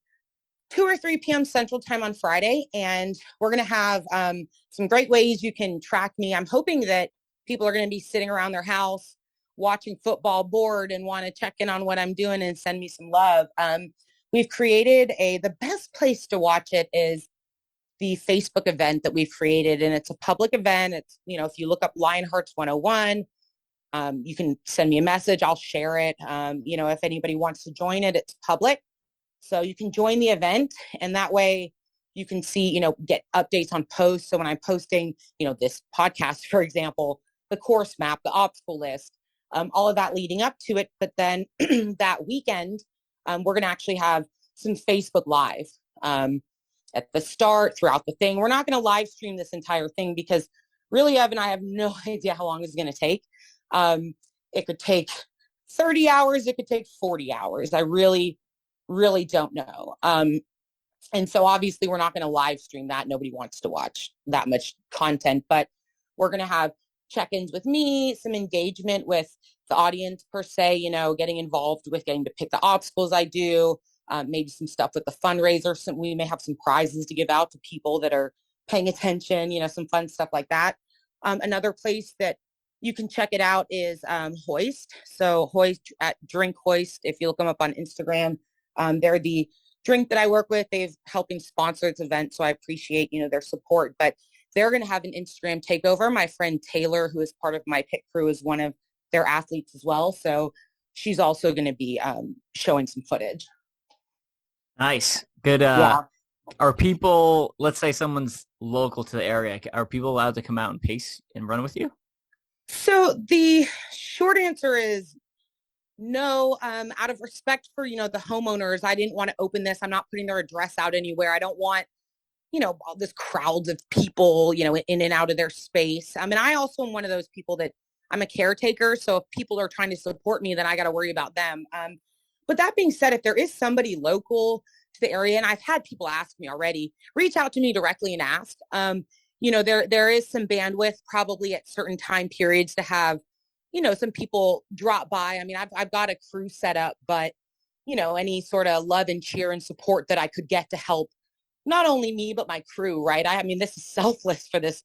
2 or 3 p.m. Central time on Friday. And we're going to have some great ways you can track me. I'm hoping that people are going to be sitting around their house watching football, bored, and want to check in on what I'm doing and send me some love. We've created the best place to watch it is the Facebook event that we've created. And it's a public event. It's, if you look up Lionhearts 101, you can send me a message. I'll share it. If anybody wants to join it, it's public. So you can join the event, and that way you can see, get updates on posts. So when I'm posting, this podcast, for example, the course map, the obstacle list, all of that leading up to it. But then that weekend, we're going to actually have some Facebook Live at the start, throughout the thing. We're not going to live stream this entire thing because really, Evan, I have no idea how long it's going to take. It could take 30 hours. It could take 40 hours. I really don't know. And so obviously we're not going to live stream that. Nobody wants to watch that much content, but we're going to have check-ins with me, some engagement with the audience per se, getting involved with getting to pick the obstacles I do, maybe some stuff with the fundraiser. We may have some prizes to give out to people that are paying attention, some fun stuff like that. Another place that you can check it out is Hoist. So Hoist at Drink Hoist, if you look them up on Instagram, they're the drink that I work with. They've helping sponsor this event, so I appreciate, their support. But they're going to have an Instagram takeover. My friend Taylor, who is part of my pit crew, is one of their athletes as well. So she's also going to be showing some footage. Nice. Good. Yeah. Are people, let's say someone's local to the area, are people allowed to come out and pace and run with you? So the short answer is no. Out of respect for, the homeowners, I didn't want to open this. I'm not putting their address out anywhere. I don't want, all this crowds of people, in and out of their space. I mean, I also am one of those people that I'm a caretaker. So if people are trying to support me, then I got to worry about them. But that being said, if there is somebody local to the area, and I've had people ask me already, reach out to me directly and ask, there is some bandwidth probably at certain time periods to have, some people drop by. I mean, I've got a crew set up, but, any sort of love and cheer and support that I could get to help not only me, but my crew, right? I mean, this is selfless for this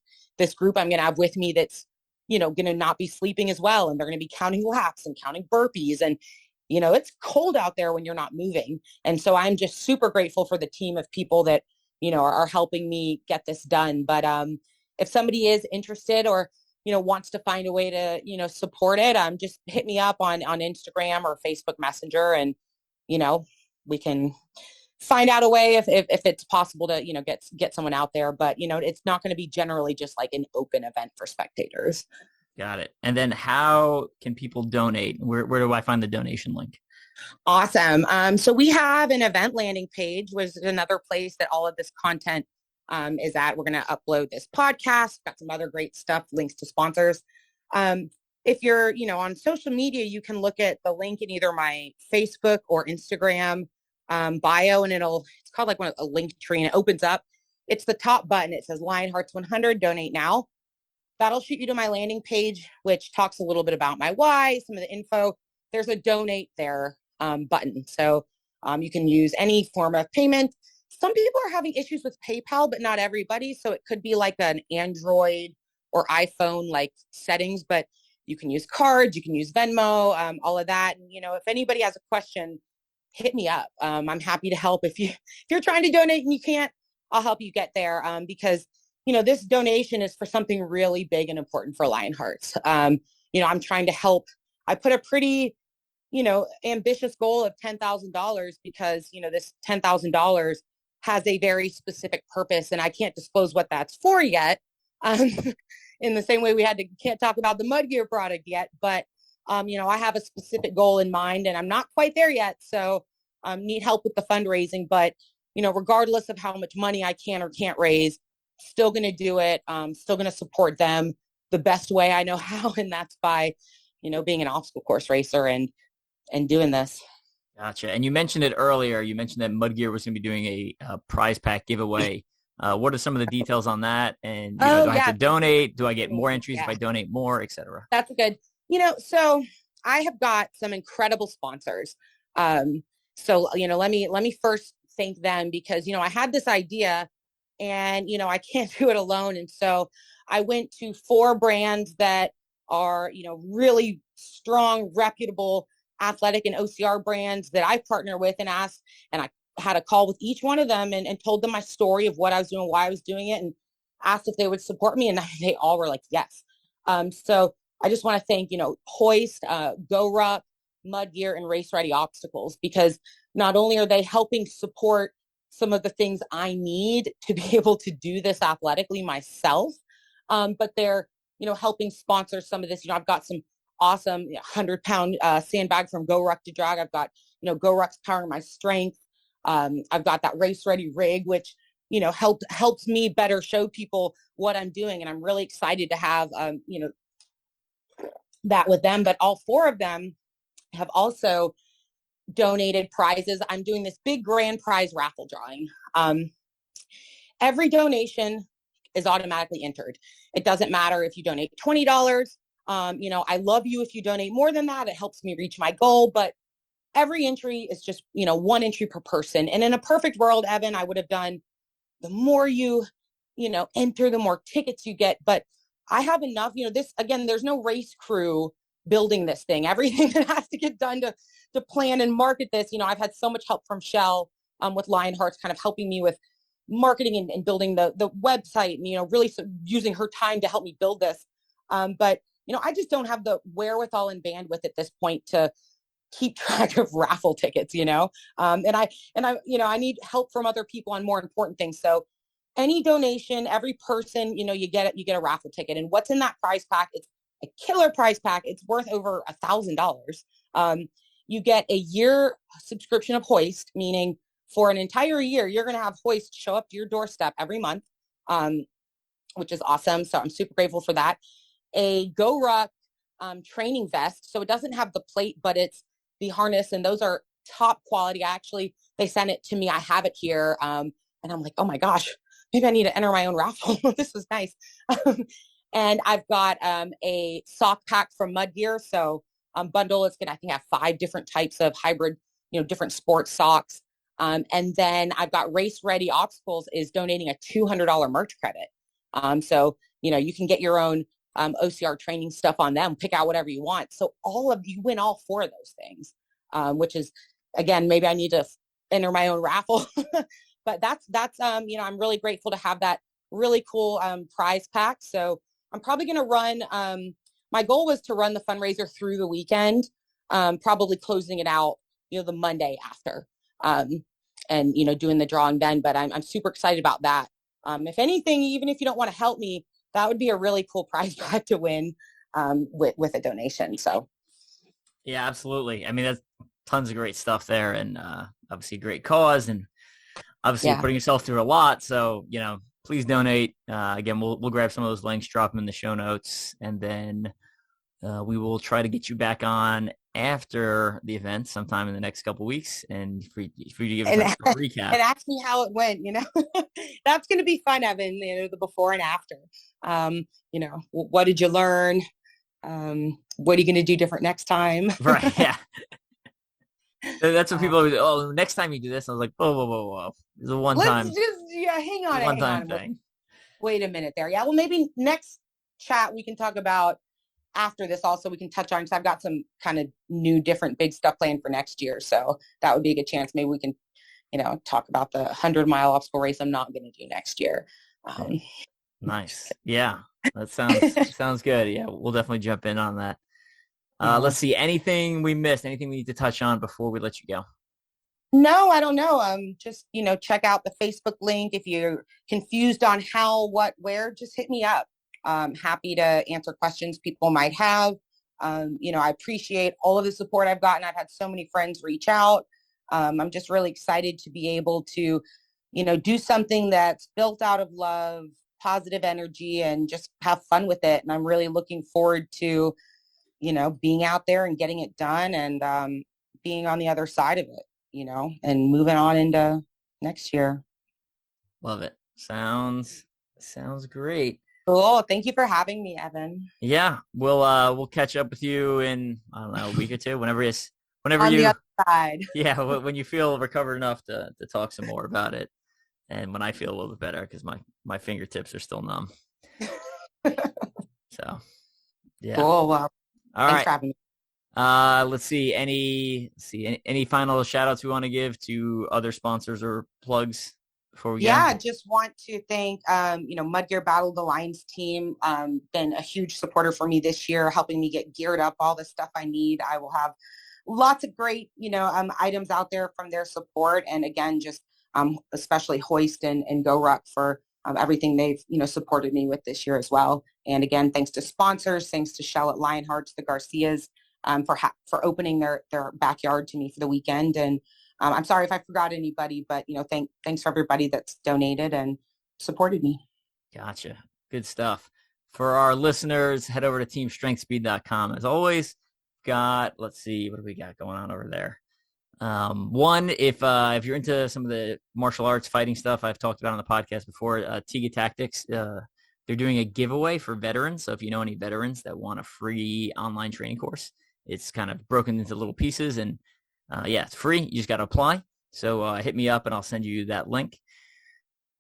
group I'm going to have with me that's, going to not be sleeping as well. And they're going to be counting laps and counting burpees. And, it's cold out there when you're not moving. And so I'm just super grateful for the team of people that, are helping me get this done. But if somebody is interested or, wants to find a way to, support it, just hit me up on Instagram or Facebook Messenger, and, we can find out a way if it's possible to, get someone out there. But, it's not going to be generally just like an open event for spectators. Got it. And then how can people donate? Where do I find the donation link? Awesome. So we have an event landing page, which is another place that all of this content is at. We're going to upload this podcast, got some other great stuff, links to sponsors. If you're, on social media, you can look at the link in either my Facebook or Instagram bio, and it's called like a link tree, and it opens up. It's the top button. It says Lionhearts 100, donate now. That'll shoot you to my landing page, which talks a little bit about my why, some of the info. There's a donate there button. So you can use any form of payment. Some people are having issues with PayPal, but not everybody. So it could be like an Android or iPhone like settings, but you can use cards, you can use Venmo, all of that. And, if anybody has a question, hit me up. I'm happy to help. If you're trying to donate and you can't, I'll help you get there because this donation is for something really big and important for Lionhearts. I'm trying to help. I put a pretty, ambitious goal of $10,000 because, this $10,000 has a very specific purpose, and I can't disclose what that's for yet. Um, in the same way can't talk about the mud gear product yet, but I have a specific goal in mind, and I'm not quite there yet. So need help with the fundraising, but regardless of how much money I can or can't raise, still going to do it. Still going to support them the best way I know how, and that's by, being an obstacle course racer and doing this. Gotcha. And you mentioned it earlier. You mentioned that Mud Gear was going to be doing a prize pack giveaway. What are some of the details on that? And do I have to donate? Do I get more entries if I donate more, etc.? That's good. So I have got some incredible sponsors. So let me first thank them because I had this idea, and I can't do it alone. And so I went to 4 brands that are really strong, reputable athletic and OCR brands that I partner with, and asked, and I had a call with each one of them and told them my story of what I was doing, why I was doing it, and asked if they would support me. And they all were like, yes. So I just want to thank, Hoist, Go Ruck, Mud Gear, and Race Ready Obstacles, because not only are they helping support some of the things I need to be able to do this athletically myself, but they're, helping sponsor some of this. I've got some awesome 100-pound sandbag from Go Ruck to drag. I've got, Go Ruck's powering my strength. I've got that Race Ready rig, which, helps me better show people what I'm doing. And I'm really excited to have, that with them. But all 4 of them have also donated prizes. I'm doing this big grand prize raffle drawing. Every donation is automatically entered. It doesn't matter if you donate $20. I love you if you donate more than that. It helps me reach my goal. But every entry is just, 1 entry per person. And in a perfect world, Evan, I would have done the more you enter, the more tickets you get. But I have enough, this, again, there's no race crew building this thing. Everything that has to get done to plan and market this, I've had so much help from Shell with Lionhearts, kind of helping me with marketing and building the website, and, really using her time to help me build this. But, I just don't have the wherewithal and bandwidth at this point to keep track of raffle tickets, and I need help from other people on more important things. So any donation, every person, you get a raffle ticket. And what's in that prize pack? It's a killer prize pack. It's worth over $1,000. You get a year subscription of Hoist, meaning for an entire year, you're going to have Hoist show up to your doorstep every month, which is awesome. So I'm super grateful for that. A Go Ruck training vest. So it doesn't have the plate, but it's the harness, and those are top quality. They sent it to me. I have it here. And I'm like, oh my gosh, maybe I need to enter my own raffle. This is nice. And I've got a sock pack from Mud Gear. So bundle, it's going to, I think, have 5 different types of hybrid, different sports socks. And then I've got Race Ready Obstacles is donating a $200 merch credit. So, you can get your own OCR training stuff on them, pick out whatever you want. So you win all 4 of those things, which is, again, maybe I need to enter my own raffle, but that's, I'm really grateful to have that really cool prize pack. So I'm probably going to run, my goal was to run the fundraiser through the weekend, probably closing it out, the Monday after, and, doing the drawing then, but I'm super excited about that. If anything, even if you don't want to help me, that would be a really cool prize pack to win with a donation. So, yeah, absolutely. I mean, that's tons of great stuff there, and obviously a great cause, and obviously you're putting yourself through a lot. So, please donate. Again, we'll grab some of those links, drop them in the show notes, and then we will try to get you back on after the event sometime in the next couple of weeks, and for you to give us a recap and ask me how it went. That's going to be fun, Evan. The before and after. What did you learn? What are you going to do different next time? Right. Yeah. That's what people always. Oh, next time you do this, I was like, whoa. It's a one-time. Hang on. One-time thing. Wait a minute there. Yeah. Well, maybe next chat we can talk about. After this also we can touch on, because I've got some kind of new different big stuff planned for next year. So that would be a good chance. Maybe we can, talk about the 100-mile obstacle race I'm not going to do next year. Nice. Yeah, that sounds good. Yeah, we'll definitely jump in on that. Yeah. Let's see, anything we missed, anything we need to touch on before we let you go? No, I don't know. Just, check out the Facebook link. If you're confused on how, what, where, just hit me up. Happy to answer questions people might have. I appreciate all of the support I've gotten. I've had so many friends reach out. I'm just really excited to be able to, do something that's built out of love, positive energy, and just have fun with it. And I'm really looking forward to, being out there and getting it done and being on the other side of it, and moving on into next year. Love it. Sounds great. Cool. Thank you for having me, Evan. Yeah, we'll catch up with you in, I don't know, a week or two, whenever On the you, other side. yeah, when you feel recovered enough to talk some more about it, and when I feel a little bit better because my fingertips are still numb. So, yeah. Cool. Well, All thanks right. for having me. Let's see. Any final shout outs we want to give to other sponsors or plugs before we Yeah, go? just want to thank, Mud Gear Battle the Lions team. Been a huge supporter for me this year, helping me get geared up, all the stuff I need. I will have lots of great, items out there from their support. And again, just especially Hoist and Go Ruck for everything they've, supported me with this year as well. And again, thanks to sponsors, thanks to Shell at Lionhearts, the Garcias, for opening their backyard to me for the weekend. And I'm sorry if I forgot anybody, but thanks for everybody that's donated and supported me. Gotcha. Good stuff. For our listeners, head over to teamstrengthspeed.com. As always, let's see, what do we got going on over there? One, if you're into some of the martial arts fighting stuff I've talked about on the podcast before, Tiga Tactics, they're doing a giveaway for veterans. So if you know any veterans that want a free online training course, it's kind of broken into little pieces, and it's free. You just got to apply. So hit me up and I'll send you that link.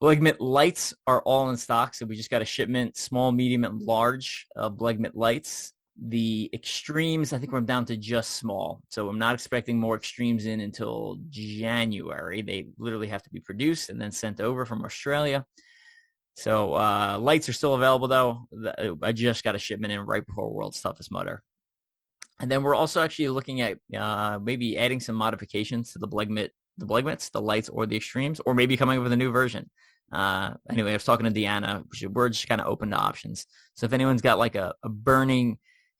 Blegmit lights are all in stock. So we just got a shipment, small, medium, and large Blegmit lights. The extremes, I think we're down to just small. So I'm not expecting more extremes in until January. They literally have to be produced and then sent over from Australia. So lights are still available, though. I just got a shipment in right before World's Toughest Mudder. And then we're also actually looking at maybe adding some modifications to the Blegmits, the lights, or the extremes, or maybe coming up with a new version. Anyway, I was talking to Deanna. We're just kind of open to options. So if anyone's got like a burning,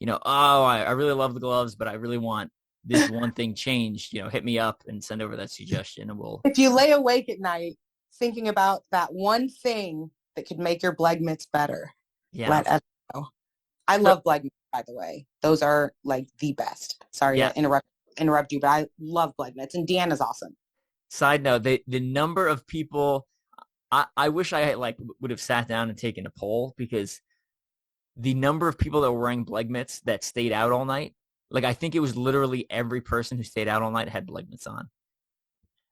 I really love the gloves, but I really want this one thing changed, hit me up and send over that suggestion, and we'll. If you lay awake at night thinking about that one thing that could make your Blegmits better, let us know. I love Blegmits, by the way. Those are like the best. Sorry to interrupt you, but I love Blegmits, and Deanna's awesome. Side note, the number of people, I wish I would have sat down and taken a poll, because the number of people that were wearing Blegmits that stayed out all night, I think it was literally every person who stayed out all night had Blegmits on.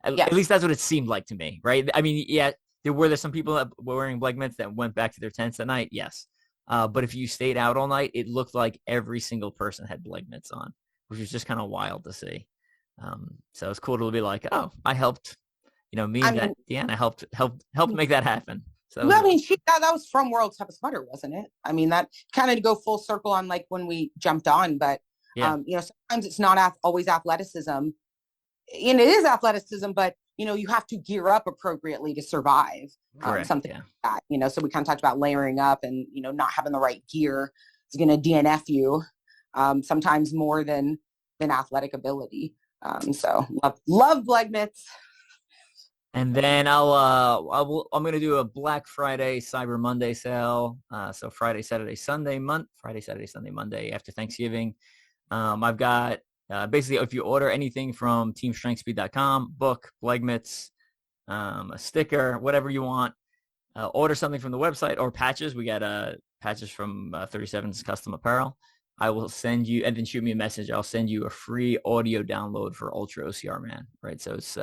At least that's what it seemed like to me, right? I mean, yeah, there some people that were wearing Blegmits that went back to their tents at night, yes. But if you stayed out all night, it looked like every single person had Blegmits on, which was just kind of wild to see. So it's cool to be like, oh, I helped, Deanna helped make that happen. So that was from World's Toughest Mudder, wasn't it? I mean, that kind of to go full circle on when we jumped on, but sometimes it's not always athleticism, and it is athleticism, but you have to gear up appropriately to survive. Something like that, so we kind of talked about layering up, and not having the right gear is going to DNF you sometimes more than athletic ability. So love Blegmits. And then I'm going to do a Black Friday, Cyber Monday sale. So Friday, Saturday, Sunday, Monday after Thanksgiving. I've got basically, if you order anything from teamstrengthspeed.com, book, Blegmits, a sticker, whatever you want, order something from the website, or patches. We got patches from 37's Custom Apparel. I will send you, and then shoot me a message. I'll send you a free audio download for Ultra-OCR Man, right? So it's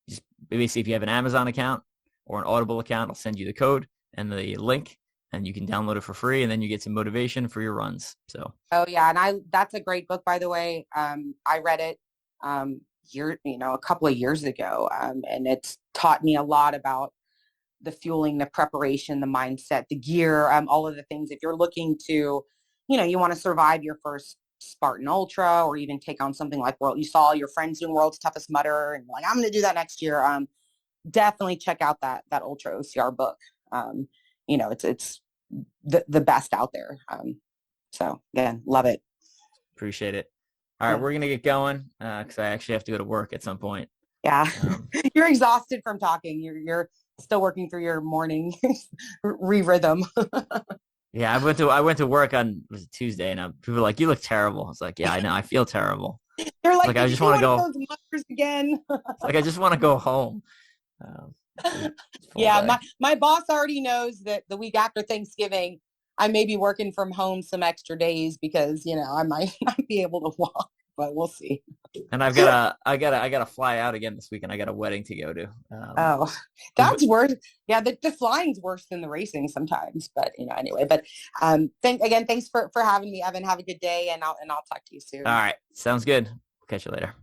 just basically, if you have an Amazon account or an Audible account, I'll send you the code and the link, and you can download it for free, and then you get some motivation for your runs. So. Oh yeah, and that's a great book, by the way. I read it a couple of years ago, and it's taught me a lot about the fueling, the preparation, the mindset, the gear, all of the things. If you're looking to, you want to survive your first Spartan Ultra, or even take on something like World. You saw your friends doing World's Toughest Mudder, and like, I'm going to do that next year. Definitely check out that Ultra-OCR book. It's the best out there. So again, love it. Appreciate it. All right, we're gonna get going because I actually have to go to work at some point. Yeah, you're exhausted from talking. You're still working through your morning re-rhythm. Yeah, I went to work on Tuesday, and people were like, "You look terrible." I was like, "Yeah, I know. I feel terrible." You're like I just want to go again. I just want to go home. Yeah, my boss already knows that the week after Thanksgiving, I may be working from home some extra days because I might not be able to walk, but we'll see. And I gotta fly out again this weekend. I got a wedding to go to. That's worse. Yeah, the flying's worse than the racing sometimes. But anyway. But thanks for having me, Evan. Have a good day, and I'll talk to you soon. All right, sounds good. We'll catch you later.